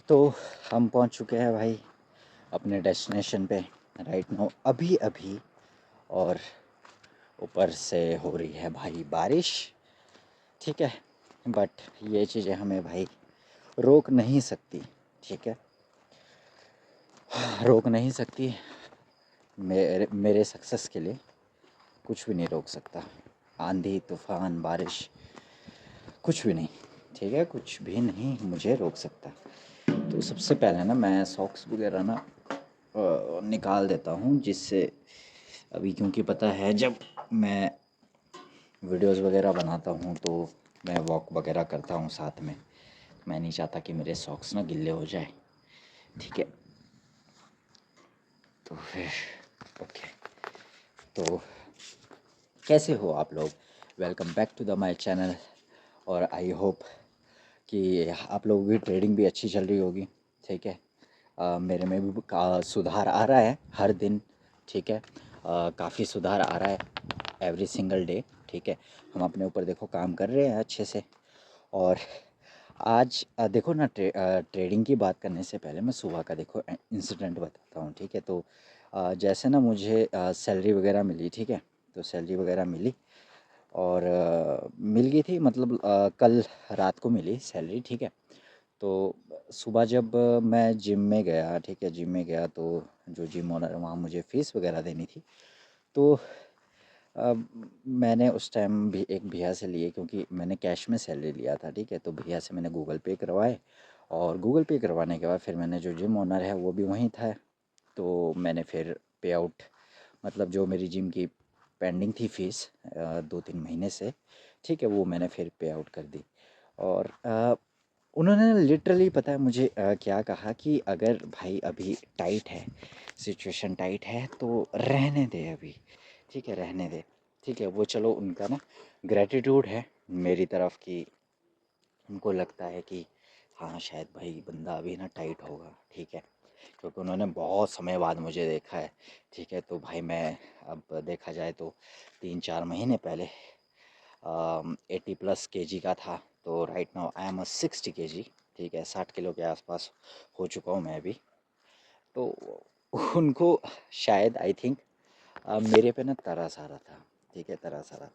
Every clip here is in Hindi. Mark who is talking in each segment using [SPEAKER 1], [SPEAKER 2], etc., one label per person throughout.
[SPEAKER 1] तो हम पहुंच चुके हैं भाई अपने डेस्टिनेशन पे राइट नाउ अभी अभी। और ऊपर से हो रही है भाई बारिश। ठीक है, बट ये चीज़ें हमें भाई रोक नहीं सकती। ठीक है, रोक नहीं सकती। मेरे सक्सेस के लिए कुछ भी नहीं रोक सकता। आंधी तूफान बारिश कुछ भी नहीं। ठीक है, कुछ भी नहीं मुझे रोक सकता। तो सबसे पहले ना मैं सॉक्स वगैरह ना निकाल देता हूँ, जिससे अभी क्योंकि पता है जब मैं वीडियोस वगैरह बनाता हूँ तो मैं वॉक वगैरह करता हूँ साथ में। मैं नहीं चाहता कि मेरे सॉक्स ना गिल्ले हो जाए। ठीक है, तो फिर ओके। तो कैसे हो आप लोग? Welcome back to the my channel. और आई होप कि आप लोगों की ट्रेडिंग भी अच्छी चल रही होगी। ठीक है, मेरे में भी सुधार आ रहा है हर दिन। ठीक है, काफ़ी सुधार आ रहा है एवरी सिंगल डे। ठीक है, हम अपने ऊपर देखो काम कर रहे हैं अच्छे से। और आज देखो ना ट्रेडिंग की बात करने से पहले मैं सुबह का देखो इंसिडेंट बताता हूँ। ठीक है, तो जैसे ना मुझे सैलरी वगैरह मिली। ठीक है, तो सैलरी वगैरह मिली और मिल गई थी, मतलब कल रात को मिली सैलरी। ठीक है, तो सुबह जब मैं जिम में गया, ठीक है, जिम में गया तो जो जिम ओनर है वहाँ मुझे फ़ीस वगैरह देनी थी। तो मैंने उस टाइम भी एक भैया से लिए, क्योंकि मैंने कैश में सैलरी लिया था। ठीक है, तो भैया से मैंने गूगल पे करवाए। और गूगल पे करवाने के बाद फिर मैंने जो जिम ओनर है वो भी वहीं था, तो मैंने फिर पे आउट, मतलब जो मेरी जिम की पेंडिंग थी फ़ीस 2-3 महीने से, ठीक है, वो मैंने फिर पे आउट कर दी। और उन्होंने लिटरली पता है मुझे क्या कहा कि अगर भाई अभी टाइट है, सिचुएशन टाइट है तो रहने दे अभी। ठीक है, रहने दे। ठीक है, वो चलो उनका ना ग्रेटिट्यूड है मेरी तरफ कि उनको लगता है कि हाँ शायद भाई बंदा अभी ना टाइट होगा। ठीक है, क्योंकि उन्होंने बहुत समय बाद मुझे देखा है। ठीक है, तो भाई मैं अब देखा जाए तो 3-4 महीने पहले 80+ kg का था। तो right now I am 60 kg। ठीक है, 60 किलो के आसपास हो चुका हूँ मैं अभी। तो उनको शायद आई थिंक मेरे पे ना तरस आ रहा था। ठीक है, तरस आ रहा।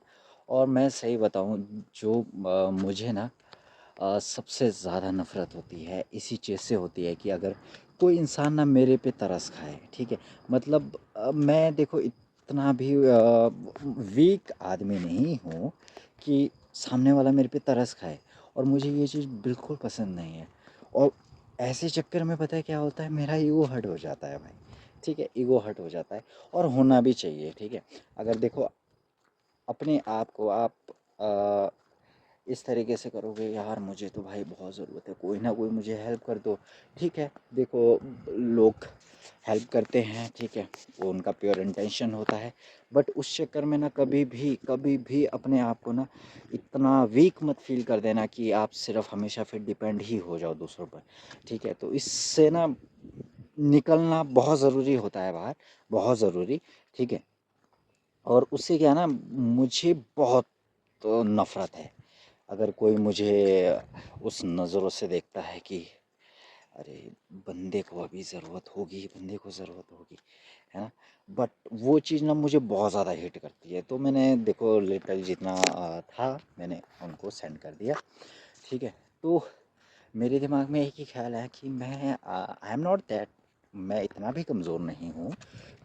[SPEAKER 1] और मैं सही बताऊँ, जो मुझे ना सबसे ज़्यादा नफ़रत होती है इसी चीज़ से होती है कि अगर कोई इंसान ना मेरे पे तरस खाए। ठीक है, मतलब मैं देखो इतना भी वीक आदमी नहीं हूँ कि सामने वाला मेरे पे तरस खाए। और मुझे ये चीज़ बिल्कुल पसंद नहीं है। और ऐसे चक्कर में पता है क्या होता है, मेरा ईगो हर्ट हो जाता है भाई। ठीक है, ईगो हर्ट हो जाता है और होना भी चाहिए। ठीक है, अगर देखो अपने आप को आप अ, इस तरीके से करोगे, यार मुझे तो भाई बहुत ज़रूरत है, कोई ना कोई मुझे हेल्प कर दो। ठीक है, देखो लोग हेल्प करते हैं। ठीक है, वो उनका प्योर इंटेंशन होता है। बट उस चक्कर में ना कभी भी अपने आप को ना इतना वीक मत फील कर देना कि आप सिर्फ हमेशा फिर डिपेंड ही हो जाओ दूसरों पर। ठीक है, तो इससे ना निकलना बहुत ज़रूरी होता है बाहर, बहुत ज़रूरी। ठीक है, और उससे क्या है ना, मुझे बहुत नफ़रत है अगर कोई मुझे उस नज़रों से देखता है कि अरे बंदे को अभी ज़रूरत होगी, बंदे को ज़रूरत होगी, है ना। बट वो चीज़ ना मुझे बहुत ज़्यादा हिट करती है। तो मैंने देखो लिटरली जितना था मैंने उनको सेंड कर दिया। ठीक है, तो मेरे दिमाग में एक ही ख्याल है कि मैं आई एम नॉट दैट, मैं इतना भी कमज़ोर नहीं हूँ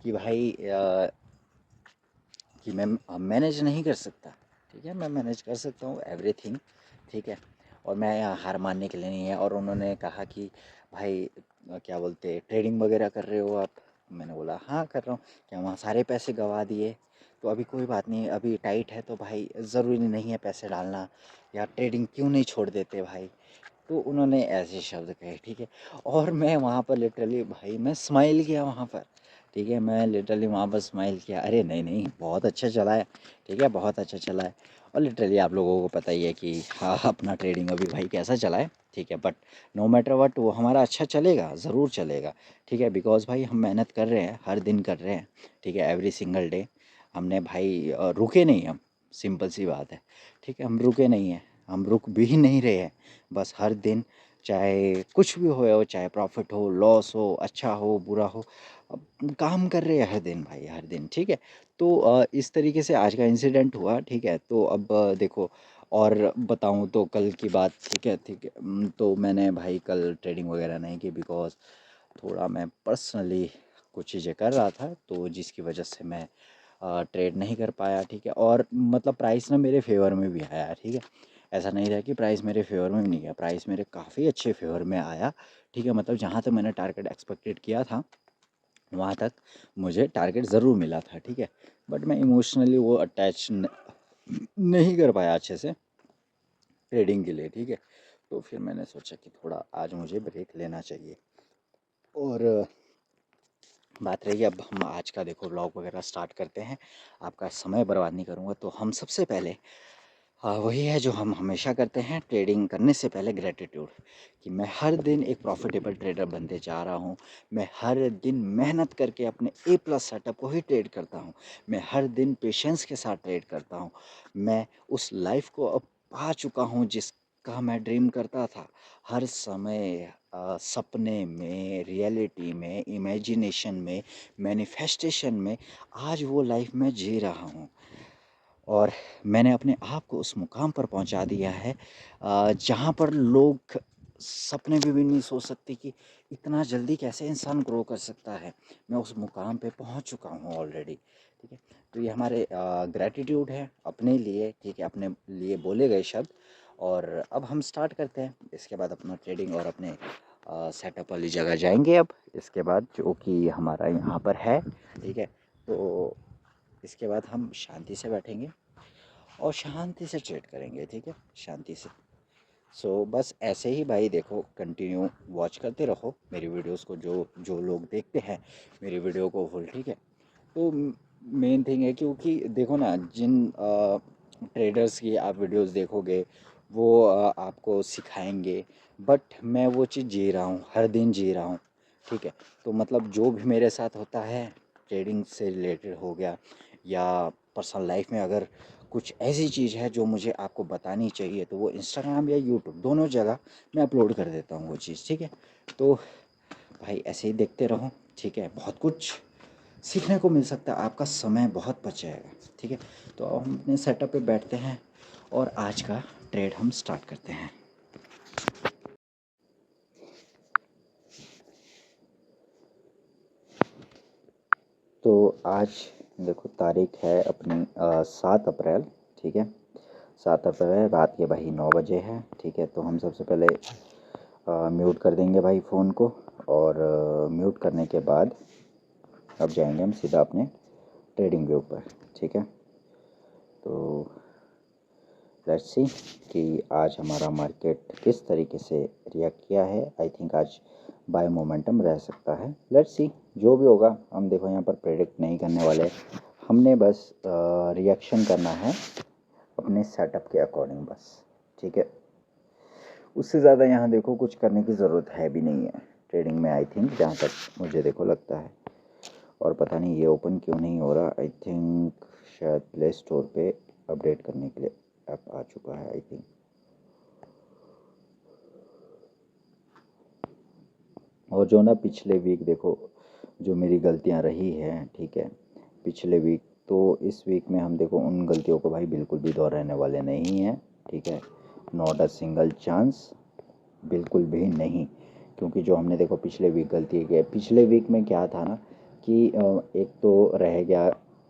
[SPEAKER 1] कि भाई कि मैं मैनेज नहीं कर सकता। ठीक है, मैं मैनेज कर सकता हूँ एवरीथिंग। ठीक है, और मैं यहाँ हार मानने के लिए नहीं है। और उन्होंने कहा कि भाई क्या बोलते ट्रेडिंग वगैरह कर रहे हो आप? मैंने बोला हाँ कर रहा हूँ। क्या वहाँ सारे पैसे गंवा दिए? तो अभी कोई बात नहीं, अभी टाइट है तो भाई ज़रूरी नहीं है पैसे डालना, या ट्रेडिंग क्यों नहीं छोड़ देते भाई? तो उन्होंने ऐसे शब्द कहे। ठीक है, और मैं वहाँ पर लिटरली भाई मैं स्माइल किया वहाँ पर। ठीक है, मैं लिटरली वहाँ पर स्माइल किया, अरे नहीं नहीं बहुत अच्छा चला है। ठीक है, बहुत अच्छा चला है। और लिटरली आप लोगों को पता ही है कि हाँ अपना ट्रेडिंग अभी भाई कैसा चला है। ठीक है, बट नो मैटर वट वो हमारा अच्छा चलेगा, ज़रूर चलेगा। ठीक है, बिकॉज़ भाई हम मेहनत कर रहे हैं, हर दिन कर रहे हैं। ठीक है, एवरी सिंगल डे हमने भाई रुके नहीं हम, सिंपल सी बात है। ठीक है, हम रुके नहीं हैं, हम रुक भी नहीं रहे हैं। बस हर दिन चाहे कुछ भी हो, चाहे प्रॉफिट हो, लॉस हो, अच्छा हो, बुरा हो, अब काम कर रहे हैं हर दिन भाई, हर दिन, ठीक है। तो इस तरीके से आज का इंसिडेंट हुआ, ठीक है। तो अब देखो, और बताऊं तो कल की बात, ठीक है, ठीक है। तो मैंने भाई कल ट्रेडिंग वगैरह नहीं की, बिकॉज थोड़ा मैं पर्सनली कुछ चीज़ें कर रहा था, तो जिसकी वजह से मैं ट्रेड नहीं कर पाया, ठीक है। और मतलब प्राइस ना मेरे फेवर में भी आया, ठीक है। ऐसा नहीं रहा कि प्राइस मेरे फेवर में भी नहीं गया, प्राइस मेरे काफ़ी अच्छे फेवर में आया, ठीक है। मतलब जहाँ तक मैंने टारगेट एक्सपेक्टेड किया था, वहाँ तक मुझे टारगेट ज़रूर मिला था, ठीक है। बट मैं इमोशनली वो अटैच नहीं कर पाया अच्छे से ट्रेडिंग के लिए, ठीक है। तो फिर मैंने सोचा कि थोड़ा आज मुझे ब्रेक लेना चाहिए। और बात रही अब हम आज का देखो व्लॉग वगैरह स्टार्ट करते हैं। आपका समय बर्बाद नहीं करूँगा। तो हम सबसे पहले वही है जो हम हमेशा करते हैं ट्रेडिंग करने से पहले, ग्रेटिट्यूड, कि मैं हर दिन एक प्रॉफिटेबल ट्रेडर बनते जा रहा हूँ। मैं हर दिन मेहनत करके अपने ए प्लस सेटअप को ही ट्रेड करता हूँ। मैं हर दिन पेशेंस के साथ ट्रेड करता हूँ। मैं उस लाइफ को अब पा चुका हूँ जिसका मैं ड्रीम करता था। हर समय सपने में, रियलिटी में, इमेजिनेशन में, मैनिफेस्टेशन में आज वो लाइफ मैं जी रहा हूँ। और मैंने अपने आप को उस मुकाम पर पहुंचा दिया है जहां पर लोग सपने में भी नहीं सोच सकते कि इतना जल्दी कैसे इंसान ग्रो कर सकता है। मैं उस मुकाम पे पहुंच चुका हूं ऑलरेडी, ठीक है। तो ये हमारे ग्रैटिट्यूड है अपने लिए, ठीक है, अपने लिए बोले गए शब्द। और अब हम स्टार्ट करते हैं। इसके बाद अपना ट्रेडिंग और अपने सेटअप वाली जगह जाएंगे अब, इसके बाद जो कि हमारा यहाँ पर है, ठीक है। तो इसके बाद हम शांति से बैठेंगे और शांति से ट्रेड करेंगे, ठीक है, शांति से। सो बस ऐसे ही भाई देखो, कंटिन्यू वॉच करते रहो मेरी वीडियोस को, जो जो लोग देखते हैं मेरी वीडियो को फुल, ठीक है। तो मेन थिंग है, क्योंकि देखो ना, जिन ट्रेडर्स की आप वीडियोस देखोगे वो आपको सिखाएंगे, बट मैं वो चीज़ जी रहा हूँ, हर दिन जी रहा हूँ, ठीक है। तो मतलब जो भी मेरे साथ होता है ट्रेडिंग से रिलेटेड हो गया, या पर्सनल लाइफ में अगर कुछ ऐसी चीज़ है जो मुझे आपको बतानी चाहिए, तो वो इंस्टाग्राम या यूट्यूब दोनों जगह मैं अपलोड कर देता हूँ वो चीज़, ठीक है। तो भाई ऐसे ही देखते रहो, ठीक है। बहुत कुछ सीखने को मिल सकता है, आपका समय बहुत बच जाएगा, ठीक है। तो अब हम अपने सेटअप पे बैठते हैं और आज का ट्रेड हम स्टार्ट करते हैं। तो आज देखो तारीख है अपनी 7 अप्रैल, ठीक है। 7 अप्रैल रात के भाई 9 बजे है, ठीक है। तो हम सबसे पहले म्यूट कर देंगे भाई फ़ोन को। और म्यूट करने के बाद अब जाएंगे हम सीधा अपने ट्रेडिंग व्यू पर, ठीक है। तो लेट्स सी कि आज हमारा मार्केट किस तरीके से रिएक्ट किया है। आई थिंक आज बाय मोमेंटम रह सकता है। लेट्स सी, जो भी होगा हम देखो यहाँ पर प्रेडिक्ट नहीं करने वाले, हमने बस रिएक्शन करना है अपने सेटअप के अकॉर्डिंग बस, ठीक है। उससे ज़्यादा यहाँ देखो कुछ करने की ज़रूरत है भी नहीं है ट्रेडिंग में, आई थिंक, जहाँ तक मुझे देखो लगता है। और पता नहीं ये ओपन क्यों नहीं हो रहा। आई थिंक शायद प्ले स्टोर पे अपडेट करने के लिए ऐप आ चुका है, आई थिंक। और जो ना पिछले वीक देखो जो मेरी गलतियां रही हैं, ठीक है, पिछले वीक, तो इस वीक में हम देखो उन गलतियों को भाई बिल्कुल भी दोहराने वाले नहीं हैं, ठीक है। नॉट अ सिंगल चांस, बिल्कुल भी नहीं। क्योंकि जो हमने देखो पिछले वीक गलती की, पिछले वीक में क्या था ना कि एक तो रह गया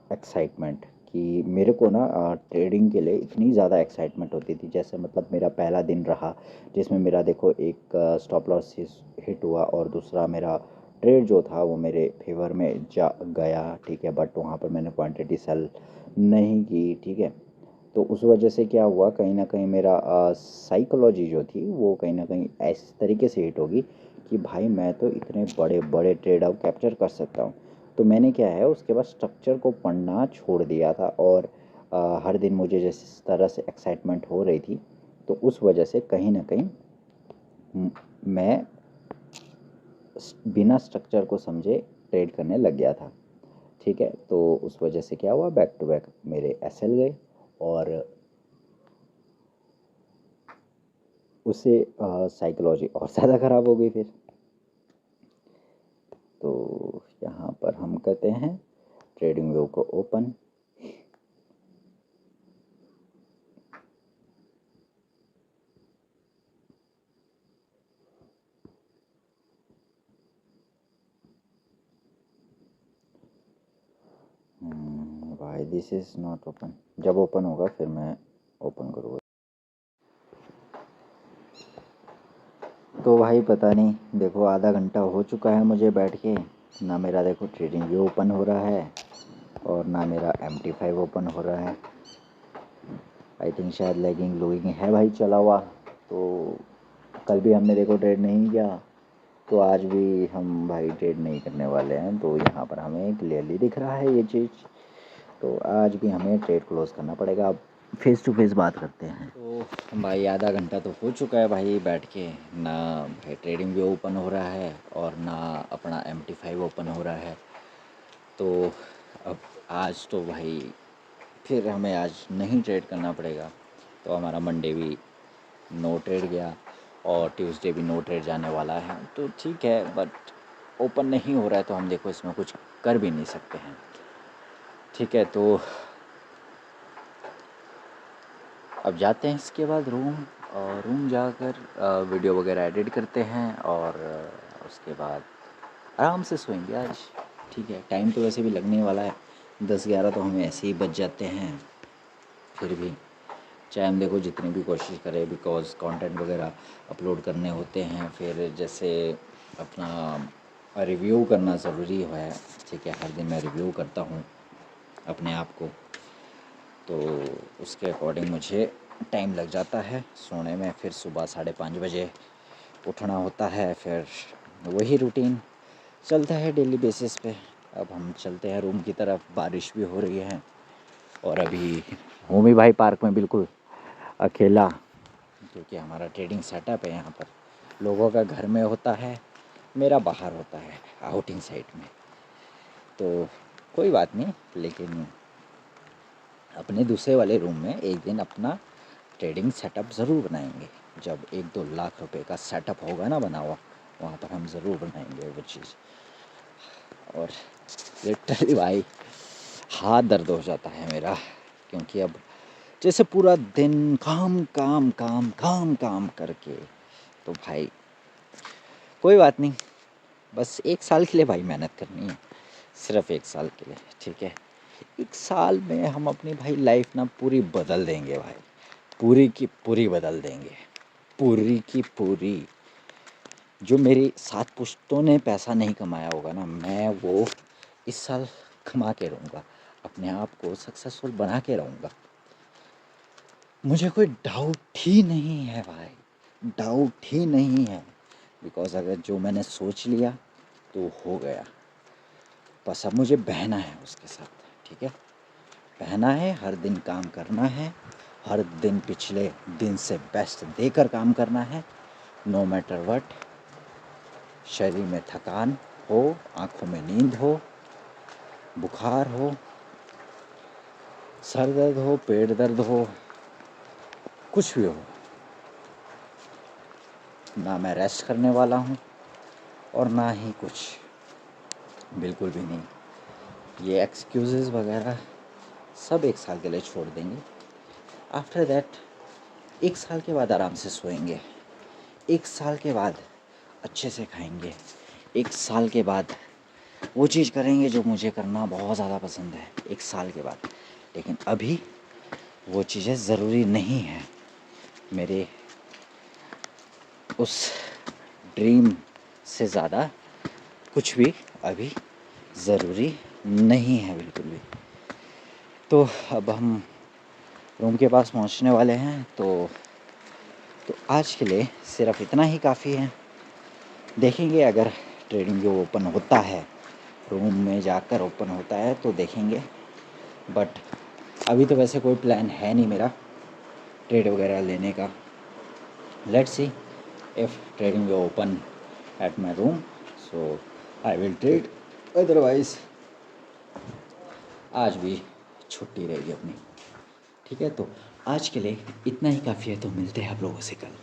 [SPEAKER 1] एक्साइटमेंट, कि मेरे को ना ट्रेडिंग के लिए इतनी ज़्यादा एक्साइटमेंट होती थी। जैसे मतलब मेरा पहला दिन रहा जिसमें मेरा देखो एक स्टॉप लॉस हिट हुआ और दूसरा मेरा ट्रेड जो था वो मेरे फेवर में जा गया, ठीक है। बट वहाँ पर मैंने क्वांटिटी सेल नहीं की, ठीक है। तो उस वजह से क्या हुआ, कहीं ना कहीं मेरा साइकोलॉजी जो थी वो कहीं ना कहीं इस तरीके से हिट होगी कि भाई मैं तो इतने बड़े बड़े ट्रेड अब कैप्चर कर सकता हूँ। तो मैंने क्या है उसके बाद स्ट्रक्चर को पढ़ना छोड़ दिया था। और हर दिन मुझे जिस तरह से एक्साइटमेंट हो रही थी, तो उस वजह से कहीं ना कहीं मैं बिना स्ट्रक्चर को समझे ट्रेड करने लग गया था, ठीक है। तो उस वजह से क्या हुआ, बैक टू बैक मेरे एसएल गए। और उससे साइकोलॉजी और ज़्यादा ख़राब हो गई फिर। तो यहाँ पर हम करते हैं ट्रेडिंग व्यू को ओपन। भाई दिस इज़ नॉट ओपन। जब ओपन होगा फिर मैं ओपन करूँगा। तो भाई पता नहीं, देखो आधा घंटा हो चुका है मुझे बैठ के, ना मेरा देखो ट्रेडिंग व्यू ओपन हो रहा है और ना मेरा MT5 ओपन हो रहा है। आई थिंक शायद लैगिंग लूगिंग है भाई चला हुआ। तो कल भी हमने देखो ट्रेड नहीं किया, तो आज भी हम भाई ट्रेड नहीं करने वाले हैं। तो यहाँ पर हमें क्लियरली दिख रहा है ये चीज़। तो आज भी हमें ट्रेड क्लोज करना पड़ेगा। अब फेस टू फेस बात करते हैं। तो भाई आधा घंटा तो हो चुका है भाई बैठ के, ना भाई ट्रेडिंग भी ओपन हो रहा है और ना अपना MT5 ओपन हो रहा है। तो अब आज तो भाई फिर हमें आज नहीं ट्रेड करना पड़ेगा। तो हमारा मंडे भी नो ट्रेड गया और ट्यूसडे भी नो ट्रेड जाने वाला है। तो ठीक है, बट ओपन नहीं हो रहा है तो हम देखो इसमें कुछ कर भी नहीं सकते हैं। ठीक है, तो अब जाते हैं इसके बाद रूम, और रूम जाकर वीडियो वगैरह एडिट करते हैं और उसके बाद आराम से सोएंगे आज। ठीक है, टाइम तो वैसे भी लगने वाला है, 10-11 तो हमें ऐसे ही बच जाते हैं। फिर भी चाहे हम देखो जितनी भी कोशिश करें, बिकॉज़ कंटेंट वगैरह अपलोड करने होते हैं, फिर जैसे अपना रिव्यू करना ज़रूरी है। ठीक है, हर दिन मैं रिव्यू करता हूँ अपने आप को, तो उसके अकॉर्डिंग मुझे टाइम लग जाता है सोने में। फिर सुबह 5:30 बजे उठना होता है, फिर वही रूटीन चलता है डेली बेसिस पे। अब हम चलते हैं रूम की तरफ, बारिश भी हो रही है और अभी हूँ भी भाई पार्क में बिल्कुल अकेला, क्योंकि हमारा ट्रेडिंग सेटअप है यहाँ पर। लोगों का घर में होता है, मेरा बाहर होता है आउटिंग साइड में। तो कोई बात नहीं, लेकिन अपने दूसरे वाले रूम में एक दिन अपना ट्रेडिंग सेटअप ज़रूर बनाएंगे। जब 1-2 लाख रुपए का सेटअप होगा ना बना हुआ, वहाँ पर हम ज़रूर बनाएंगे वो चीज़। और लिटरली भाई हाथ दर्द हो जाता है मेरा, क्योंकि अब जैसे पूरा दिन काम काम काम काम काम करके, तो भाई कोई बात नहीं, बस 1 साल के लिए भाई मेहनत करनी है, सिर्फ़ 1 साल के लिए। ठीक है, 1 साल में हम अपनी भाई लाइफ ना पूरी बदल देंगे भाई, पूरी की पूरी बदल देंगे, पूरी की पूरी। जो मेरी 7 पुश्तों ने पैसा नहीं कमाया होगा ना, मैं वो इस साल कमा के रहूँगा, अपने आप को सक्सेसफुल बना के रहूँगा। मुझे कोई डाउट ही नहीं है भाई, डाउट ही नहीं है। बिकॉज़ अगर जो मैंने सोच लिया तो हो गया। बस अब मुझे बहना है उसके साथ। ठीक है, बहना है, हर दिन काम करना है, हर दिन पिछले दिन से बेस्ट देकर काम करना है, नो मैटर व्हाट। शरीर में थकान हो, आँखों में नींद हो, बुखार हो, सर दर्द हो, पेट दर्द हो, कुछ भी हो, ना मैं रेस्ट करने वाला हूँ और ना ही कुछ, बिल्कुल भी नहीं। ये एक्सक्यूज़ेज़ वगैरह सब 1 साल के लिए छोड़ देंगे। आफ्टर दैट 1 साल के बाद आराम से सोएंगे, 1 साल के बाद अच्छे से खाएंगे, 1 साल के बाद वो चीज़ करेंगे जो मुझे करना बहुत ज़्यादा पसंद है, 1 साल के बाद। लेकिन अभी वो चीज़ें ज़रूरी नहीं हैं। मेरे उस ड्रीम से ज़्यादा कुछ भी अभी ज़रूरी नहीं है, बिल्कुल भी। तो अब हम रूम के पास पहुंचने वाले हैं। तो आज के लिए सिर्फ इतना ही काफ़ी है। देखेंगे अगर ट्रेडिंग जो ओपन होता है, रूम में जाकर ओपन होता है तो देखेंगे। बट अभी तो वैसे कोई प्लान है नहीं मेरा ट्रेड वगैरह लेने का। Let's see if trading will open at my room, so I will trade, otherwise आज भी छुट्टी रहेगी अपनी। ठीक है, तो आज के लिए इतना ही काफ़ी है। तो मिलते हैं आप लोगों से कल।